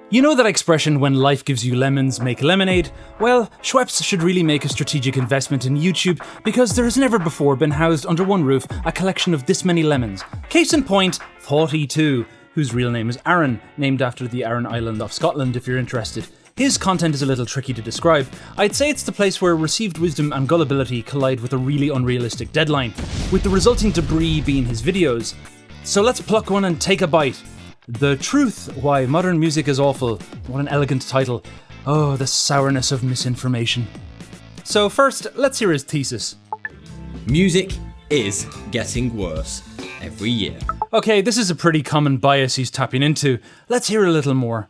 You know that expression, when life gives you lemons, make lemonade? Well, Schweppes should really make a strategic investment in YouTube, because there has never before been housed under one roof a collection of this many lemons. Case in point, Thoughty2, whose real name is Aaron, named after the Aran Island off Scotland if you're interested. His content is a little tricky to describe. I'd say it's the place where received wisdom and gullibility collide with a really unrealistic deadline, with the resulting debris being his videos. So let's pluck one and take a bite. The Truth Why Modern Music is Awful. What an elegant title. Oh, the sourness of misinformation. So first, let's hear his thesis. Music is getting worse every year. Okay, this is a pretty common bias he's tapping into. Let's hear a little more.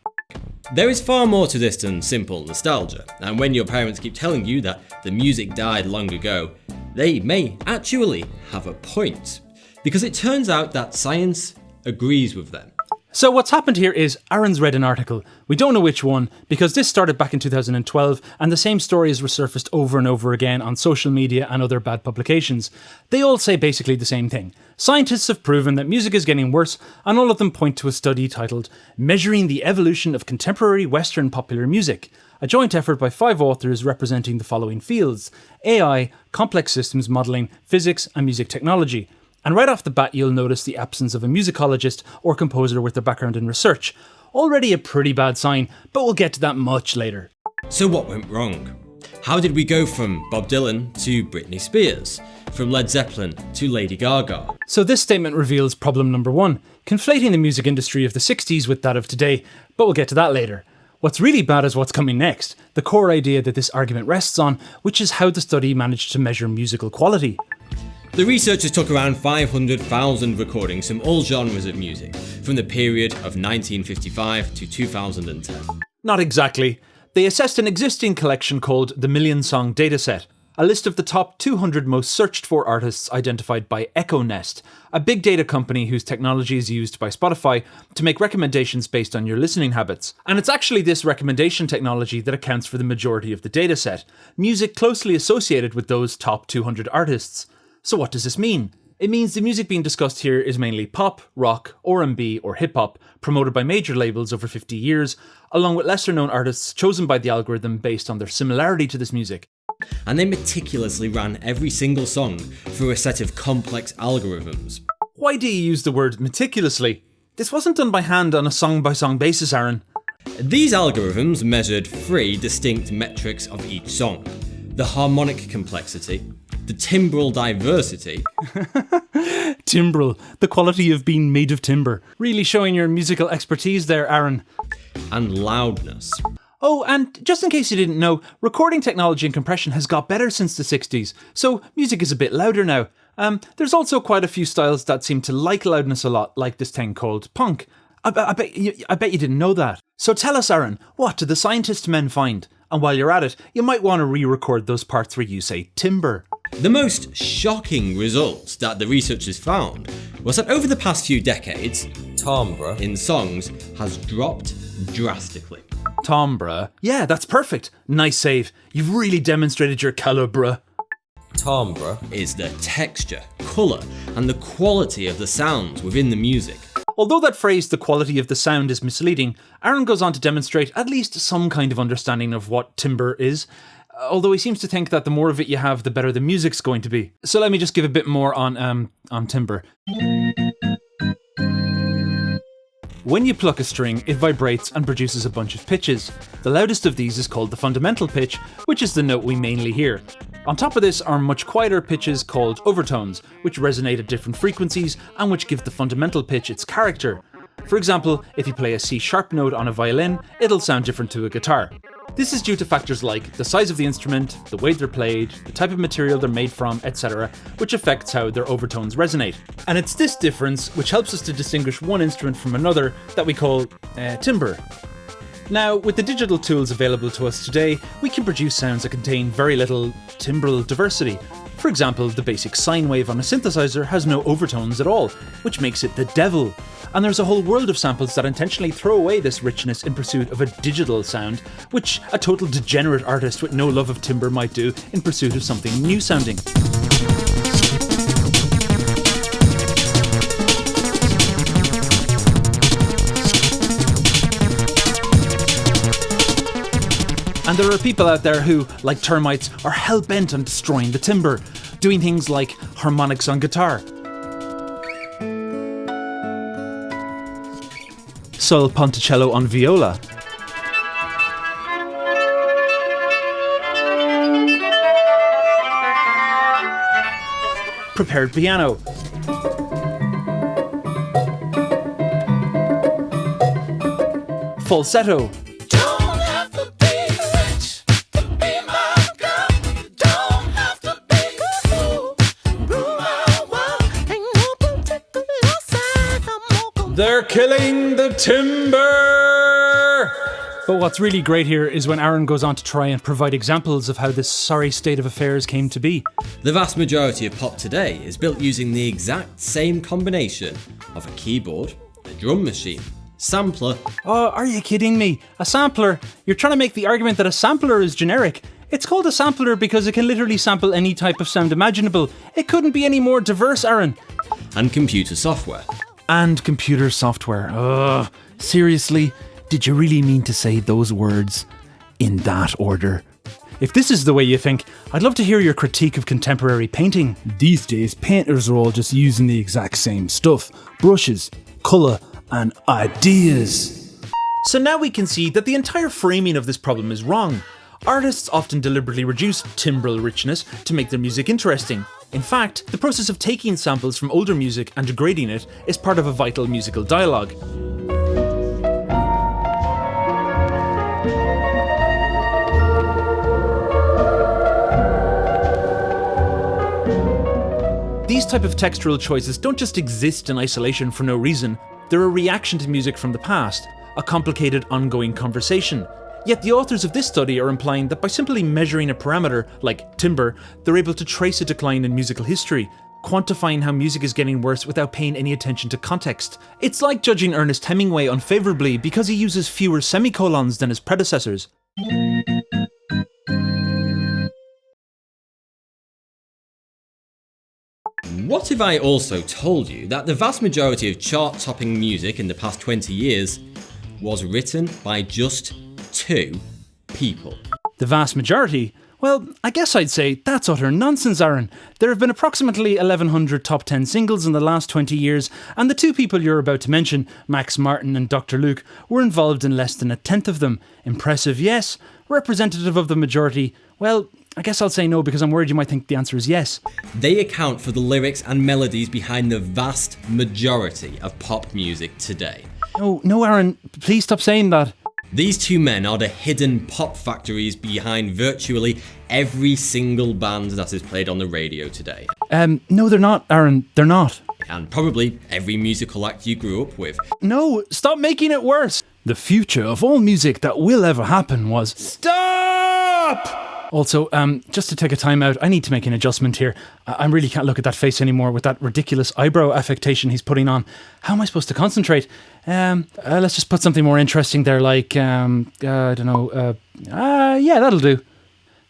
There is far more to this than simple nostalgia, and when your parents keep telling you that the music died long ago, they may actually have a point. Because it turns out that science agrees with them. So what's happened here is Aaron's read an article. We don't know which one, because this started back in 2012, and the same story has resurfaced over and over again on social media and other bad publications. They all say basically the same thing. Scientists have proven that music is getting worse, and all of them point to a study titled Measuring the Evolution of Contemporary Western Popular Music, a joint effort by 5 authors representing the following fields: AI, complex systems modelling, physics, and music technology. And right off the bat, you'll notice the absence of a musicologist or composer with their background in research. Already a pretty bad sign, but we'll get to that much later. So what went wrong? How did we go from Bob Dylan to Britney Spears? From Led Zeppelin to Lady Gaga? So this statement reveals problem number 1, conflating the music industry of the 60s with that of today, but we'll get to that later. What's really bad is what's coming next, the core idea that this argument rests on, which is how the study managed to measure musical quality. The researchers took around 500,000 recordings from all genres of music, from the period of 1955 to 2010. Not exactly. They assessed an existing collection called the Million Song Dataset, a list of the top 200 most searched for artists identified by EchoNest, a big data company whose technology is used by Spotify to make recommendations based on your listening habits. And it's actually this recommendation technology that accounts for the majority of the dataset, music closely associated with those top 200 artists. So what does this mean? It means the music being discussed here is mainly pop, rock, R&B or hip-hop, promoted by major labels over 50 years, along with lesser-known artists chosen by the algorithm based on their similarity to this music. And they meticulously ran every single song through a set of complex algorithms. Why do you use the word meticulously? This wasn't done by hand on a song-by-song basis, Aaron. These algorithms measured 3 distinct metrics of each song: the harmonic complexity, the timbral diversity. Timbral, the quality of being made of timber. Really showing your musical expertise there, Aaron. And loudness. Oh, and just in case you didn't know, recording technology and compression has got better since the 60s, so music is a bit louder now. There's also quite a few styles that seem to like loudness a lot, like this thing called punk. I bet you didn't know that. So tell us, Aaron, what did the scientist men find? And while you're at it, you might want to re-record those parts where you say timbre. The most shocking result that the researchers found was that over the past few decades, timbre in songs has dropped drastically. Timbre? Yeah, that's perfect. Nice save. You've really demonstrated your calibre. Timbre is the texture, colour, and the quality of the sounds within the music. Although that phrase, the quality of the sound, is misleading, Aaron goes on to demonstrate at least some kind of understanding of what timbre is, although he seems to think that the more of it you have, the better the music's going to be. So let me just give a bit more on timbre. When you pluck a string, it vibrates and produces a bunch of pitches. The loudest of these is called the fundamental pitch, which is the note we mainly hear. On top of this are much quieter pitches called overtones, which resonate at different frequencies and which give the fundamental pitch its character. For example, if you play a C-sharp note on a violin, it'll sound different to a guitar. This is due to factors like the size of the instrument, the way they're played, the type of material they're made from, etc., which affects how their overtones resonate. And it's this difference which helps us to distinguish one instrument from another that we call timbre. Now, with the digital tools available to us today, we can produce sounds that contain very little timbral diversity. For example, the basic sine wave on a synthesizer has no overtones at all, which makes it the devil. And there's a whole world of samples that intentionally throw away this richness in pursuit of a digital sound, which a total degenerate artist with no love of timbre might do in pursuit of something new sounding. And there are people out there who, like termites, are hell-bent on destroying the timbre, doing things like harmonics on guitar, sol ponticello on viola, prepared piano, falsetto, they're killing the timbre! But what's really great here is when Aaron goes on to try and provide examples of how this sorry state of affairs came to be. The vast majority of pop today is built using the exact same combination of a keyboard, a drum machine, sampler. Oh, are you kidding me? A sampler? You're trying to make the argument that a sampler is generic. It's called a sampler because it can literally sample any type of sound imaginable. It couldn't be any more diverse, Aaron. And computer software. And computer software. Ugh. Seriously? Did you really mean to say those words in that order? If this is the way you think, I'd love to hear your critique of contemporary painting. These days, painters are all just using the exact same stuff. Brushes, colour, and ideas. So now we can see that the entire framing of this problem is wrong. Artists often deliberately reduce timbral richness to make their music interesting. In fact, the process of taking samples from older music and degrading it is part of a vital musical dialogue. These type of textural choices don't just exist in isolation for no reason. They're a reaction to music from the past, a complicated ongoing conversation. Yet the authors of this study are implying that by simply measuring a parameter, like timbre, they're able to trace a decline in musical history, quantifying how music is getting worse without paying any attention to context. It's like judging Ernest Hemingway unfavourably because he uses fewer semicolons than his predecessors. What if I also told you that the vast majority of chart-topping music in the past 20 years was written by just 2 people? The vast majority? Well, I guess I'd say that's utter nonsense, Aaron. There have been approximately 1,100 top 10 singles in the last 20 years, and the 2 people you're about to mention, Max Martin and Dr. Luke, were involved in less than a tenth of them. Impressive, yes. Representative of the majority? Well, I guess I'll say no because I'm worried you might think the answer is yes. They account for the lyrics and melodies behind the vast majority of pop music today. No, Aaron, please stop saying that. These 2 men are the hidden pop factories behind virtually every single band that is played on the radio today. No, they're not, Aaron. They're not. And probably every musical act you grew up with. No, stop making it worse. The future of all music that will ever happen was... Stop! Also, just to take a time out, I need to make an adjustment here. I really can't look at that face anymore with that ridiculous eyebrow affectation he's putting on. How am I supposed to concentrate? Let's just put something more interesting there, like, I don't know, yeah, that'll do.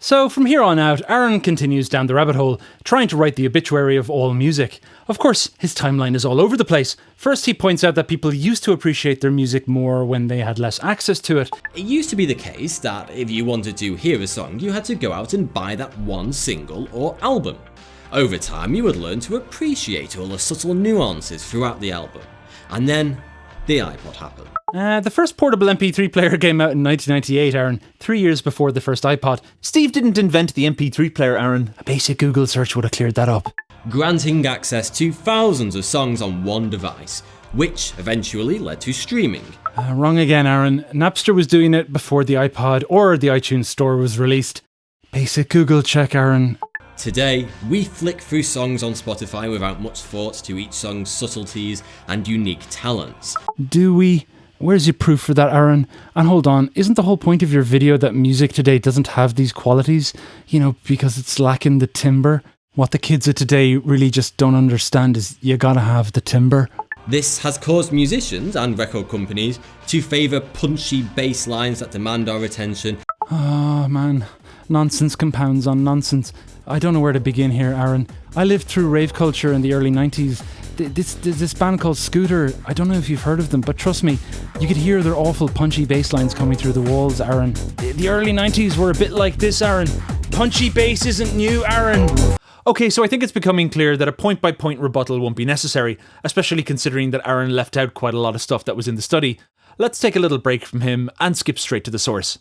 So from here on out, Aaron continues down the rabbit hole, trying to write the obituary of all music. Of course, his timeline is all over the place. First, he points out that people used to appreciate their music more when they had less access to it. It used to be the case that if you wanted to hear a song, you had to go out and buy that one single or album. Over time, you would learn to appreciate all the subtle nuances throughout the album. And then, the iPod happened. The first portable MP3 player came out in 1998, Aaron, 3 years before the first iPod. Steve didn't invent the MP3 player, Aaron. A basic Google search would have cleared that up. Granting access to thousands of songs on one device, which eventually led to streaming. Wrong again, Aaron. Napster was doing it before the iPod or the iTunes Store was released. Basic Google check, Aaron. Today, we flick through songs on Spotify without much thought to each song's subtleties and unique talents. Do we? Where's your proof for that, Aaron? And hold on, isn't the whole point of your video that music today doesn't have these qualities? You know, because it's lacking the timbre? What the kids of today really just don't understand is you gotta have the timbre. This has caused musicians and record companies to favour punchy bass lines that demand our attention. Oh man, nonsense compounds on nonsense. I don't know where to begin here, Aaron. I lived through rave culture in the early 90s. this band called Scooter, I don't know if you've heard of them, but trust me, you could hear their awful punchy bass lines coming through the walls, Aaron. The early 90s were a bit like this, Aaron. Punchy bass isn't new, Aaron. Okay, so I think it's becoming clear that a point-by-point rebuttal won't be necessary, especially considering that Aaron left out quite a lot of stuff that was in the study. Let's take a little break from him and skip straight to the source.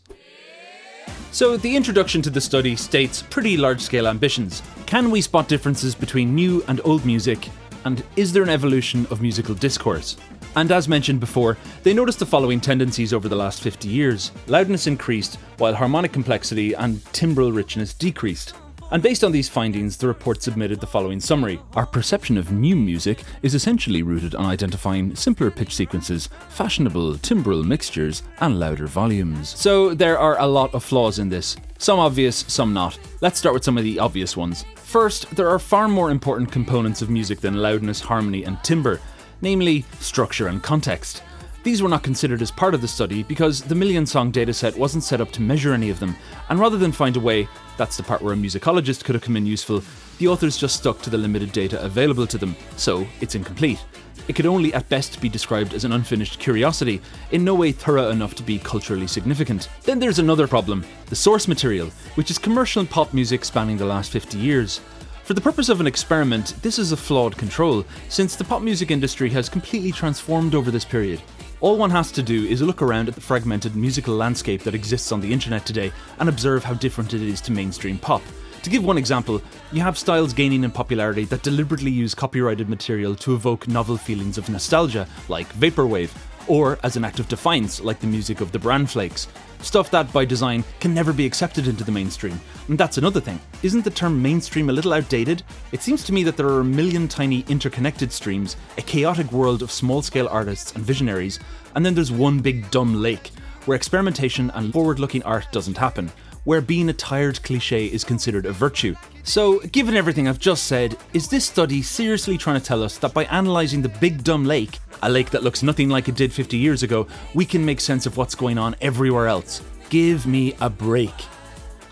So the introduction to the study states pretty large-scale ambitions. Can we spot differences between new and old music? And is there an evolution of musical discourse? And as mentioned before, they noticed the following tendencies over the last 50 years. Loudness increased, while harmonic complexity and timbral richness decreased. And based on these findings, the report submitted the following summary. Our perception of new music is essentially rooted on identifying simpler pitch sequences, fashionable timbral mixtures, and louder volumes. So there are a lot of flaws in this. Some obvious, some not. Let's start with some of the obvious ones. First, there are far more important components of music than loudness, harmony, and timbre, namely structure and context. These were not considered as part of the study because the million-song dataset wasn't set up to measure any of them, and rather than find a way, that's the part where a musicologist could have come in useful, the authors just stuck to the limited data available to them, so it's incomplete. It could only at best be described as an unfinished curiosity, in no way thorough enough to be culturally significant. Then there's another problem, the source material, which is commercial pop music spanning the last 50 years. For the purpose of an experiment, this is a flawed control, since the pop music industry has completely transformed over this period. All one has to do is look around at the fragmented musical landscape that exists on the internet today and observe how different it is to mainstream pop. To give one example, you have styles gaining in popularity that deliberately use copyrighted material to evoke novel feelings of nostalgia, like vaporwave, or as an act of defiance, like the music of the Bran Flakes. Stuff that, by design, can never be accepted into the mainstream. And that's another thing. Isn't the term mainstream a little outdated? It seems to me that there are a million tiny interconnected streams, a chaotic world of small-scale artists and visionaries, and then there's one big dumb lake, where experimentation and forward-looking art doesn't happen, where being a tired cliché is considered a virtue. So, given everything I've just said, is this study seriously trying to tell us that by analysing the big dumb lake, a lake that looks nothing like it did 50 years ago, we can make sense of what's going on everywhere else? Give me a break.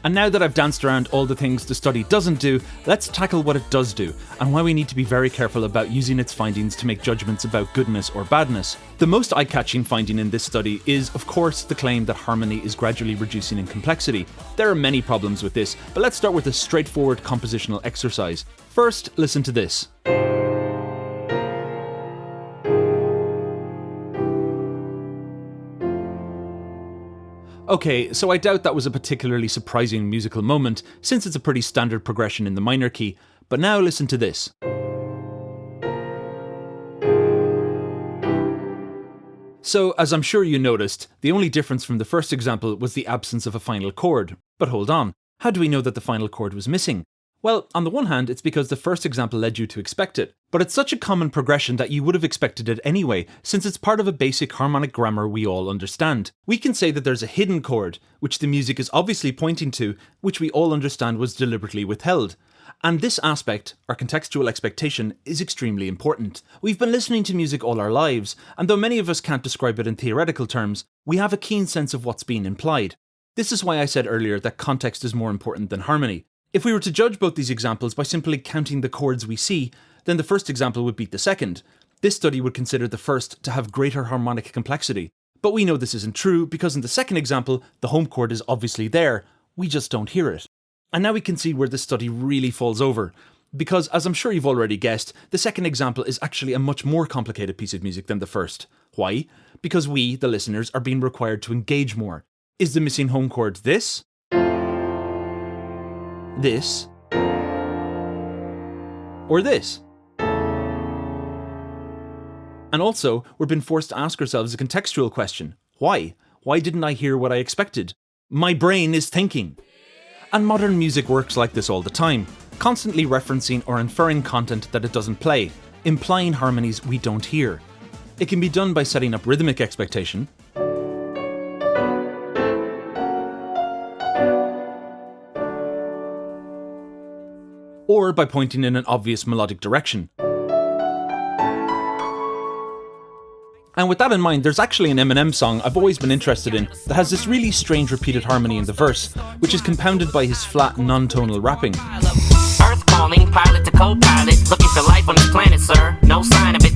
And now that I've danced around all the things the study doesn't do, let's tackle what it does do, and why we need to be very careful about using its findings to make judgments about goodness or badness. The most eye-catching finding in this study is, of course, the claim that harmony is gradually reducing in complexity. There are many problems with this, but let's start with a straightforward compositional exercise. First, listen to this. Okay, so I doubt that was a particularly surprising musical moment, since it's a pretty standard progression in the minor key, but now listen to this. So, as I'm sure you noticed, the only difference from the first example was the absence of a final chord. But hold on, how do we know that the final chord was missing? Well, on the one hand, it's because the first example led you to expect it, but it's such a common progression that you would have expected it anyway, since it's part of a basic harmonic grammar we all understand. We can say that there's a hidden chord, which the music is obviously pointing to, which we all understand was deliberately withheld. And this aspect, our contextual expectation, is extremely important. We've been listening to music all our lives, and though many of us can't describe it in theoretical terms, we have a keen sense of what's being implied. This is why I said earlier that context is more important than harmony. If we were to judge both these examples by simply counting the chords we see, then the first example would beat the second. This study would consider the first to have greater harmonic complexity. But we know this isn't true because in the second example, the home chord is obviously there, we just don't hear it. And now we can see where this study really falls over. Because, as I'm sure you've already guessed, the second example is actually a much more complicated piece of music than the first. Why? Because we, the listeners, are being required to engage more. Is the missing home chord this? This? Or this? And also, we're being forced to ask ourselves a contextual question. Why? Why didn't I hear what I expected? My brain is thinking. And modern music works like this all the time, constantly referencing or inferring content that it doesn't play, implying harmonies we don't hear. It can be done by setting up rhythmic expectation, or by pointing in an obvious melodic direction. And with that in mind, there's actually an Eminem song I've always been interested in that has this really strange repeated harmony in the verse, which is compounded by his flat, non-tonal rapping. falling, pilot to co-pilot, looking for life on this planet, sir. No sign of it.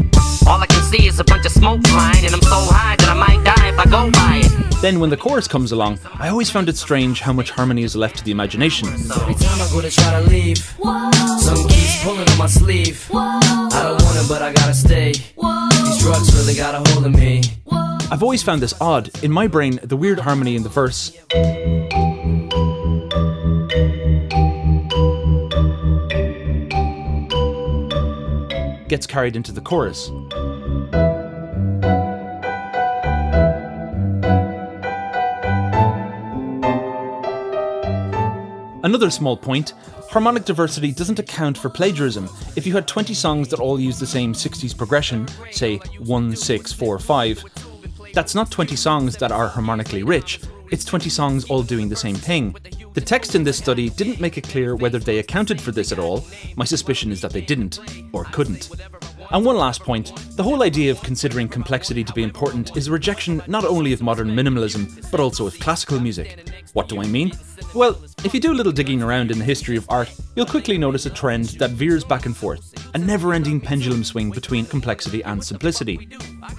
All I can see is a bunch of smoke flying, and I'm so high that I might die if I go by it. Then when the chorus comes along, I always found it strange how much harmony is left to the imagination. Every time I go to try to leave, some keeps pulling on my sleeve. I don't want it, but I gotta stay. These drugs really got a hold of me. I've always found this odd. In my brain, the weird harmony in the verse gets carried into the chorus. Another small point, harmonic diversity doesn't account for plagiarism. If you had 20 songs that all use the same 60s progression, say 1, 6, 4, 5, that's not 20 songs that are harmonically rich, it's 20 songs all doing the same thing. The text in this study didn't make it clear whether they accounted for this at all. My suspicion is that they didn't, or couldn't. And one last point, the whole idea of considering complexity to be important is a rejection not only of modern minimalism, but also of classical music. What do I mean? Well, if you do a little digging around in the history of art, you'll quickly notice a trend that veers back and forth, a never-ending pendulum swing between complexity and simplicity.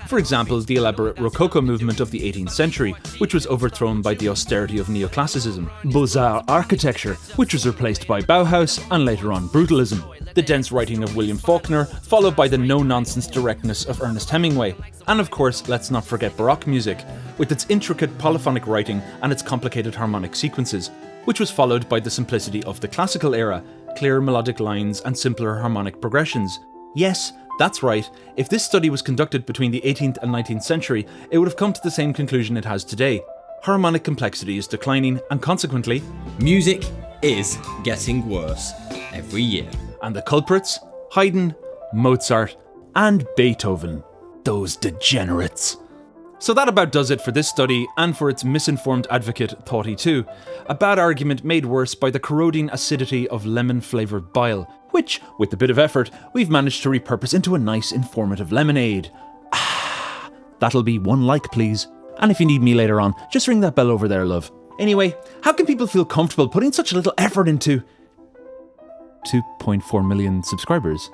For example, the elaborate Rococo movement of the 18th century, which was overthrown by the austerity of neoclassicism, Beaux-Arts architecture, which was replaced by Bauhaus and later on Brutalism, the dense writing of William Faulkner, followed by the no-nonsense directness of Ernest Hemingway, and of course, let's not forget Baroque music, with its intricate polyphonic writing and its complicated harmonic sequences, which was followed by the simplicity of the classical era, clear melodic lines and simpler harmonic progressions. Yes, that's right, if this study was conducted between the 18th and 19th century, it would have come to the same conclusion it has today. Harmonic complexity is declining, and consequently, Music is getting worse every year. And the culprits? Haydn, Mozart, and Beethoven. Those degenerates. So that about does it for this study and for its misinformed advocate, Thoughty2, a bad argument made worse by the corroding acidity of lemon-flavoured bile, which, with a bit of effort, we've managed to repurpose into a nice informative lemonade. Ah, that'll be one like, please. And if you need me later on, just ring that bell over there, love. Anyway, how can people feel comfortable putting such a little effort into 2.4 million subscribers?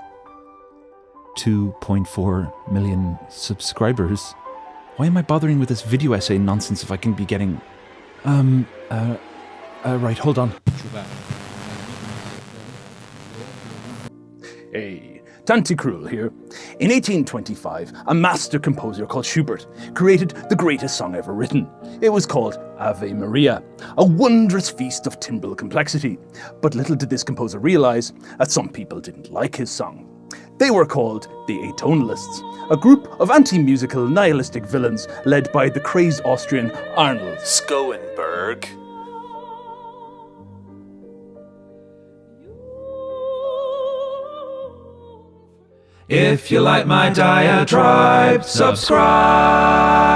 2.4 million subscribers? Why am I bothering with this video essay nonsense if I can be getting... right, hold on. Hey, Tantacrul here. In 1825, a master composer called Schubert created the greatest song ever written. It was called Ave Maria, a wondrous feast of timbral complexity. But little did this composer realize that some people didn't like his song. They were called the Atonalists, a group of anti-musical nihilistic villains led by the crazed Austrian Arnold Schoenberg. If you like my diatribe, subscribe.